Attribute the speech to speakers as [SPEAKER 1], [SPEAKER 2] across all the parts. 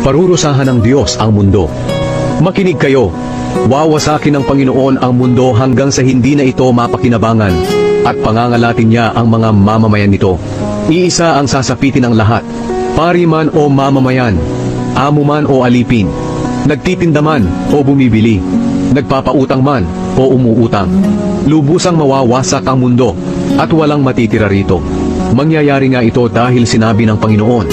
[SPEAKER 1] Parurusahan ng Diyos ang mundo. Makinig kayo, wawasakin ng Panginoon ang mundo hanggang sa hindi na ito mapakinabangan, at pangangalatin niya ang mga mamamayan nito. Iisa ang sasapitin ng lahat, pari man o mamamayan, amo man o alipin, nagtitinda man o bumibili, nagpapautang man o umuutang. Lubusang mawawasak ang mundo at walang matitira rito. Mangyayari nga ito dahil sinabi ng Panginoon,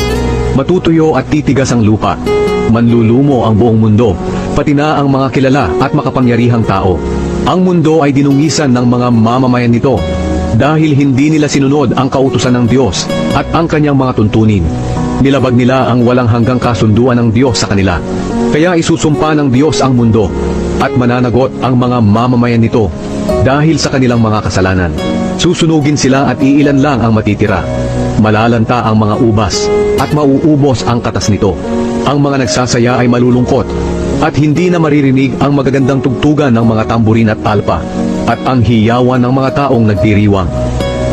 [SPEAKER 1] matutuyo at titigas ang lupa, manlulumo ang buong mundo, pati na ang mga kilala at makapangyarihang tao. Ang mundo ay dinungisan ng mga mamamayan nito dahil hindi nila sinunod ang kautusan ng Diyos at ang kanyang mga tuntunin. Nilabag nila ang walang hanggang kasunduan ng Diyos sa kanila. Kaya isusumpa ng Diyos ang mundo at mananagot ang mga mamamayan nito dahil sa kanilang mga kasalanan. Susunugin sila at iilan lang ang matitira. Malalanta ang mga ubas at mauubos ang katas nito. Ang mga nagsasaya ay malulungkot at hindi na maririnig ang magagandang tugtugan ng mga tamburin at alpa at ang hiyawan ng mga taong nagdiriwang.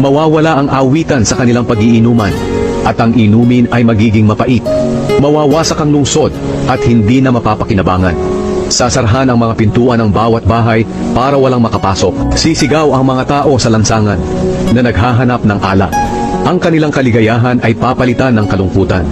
[SPEAKER 1] Mawawala ang awitan sa kanilang pag-iinuman at ang inumin ay magiging mapait. Mawawasak ang lungsod at hindi na mapapakinabangan. Sasarhan ang mga pintuan ng bawat bahay para walang makapasok. Sisigaw ang mga tao sa lansangan na naghahanap ng alak. Ang kanilang kaligayahan ay papalitan ng kalungkutan.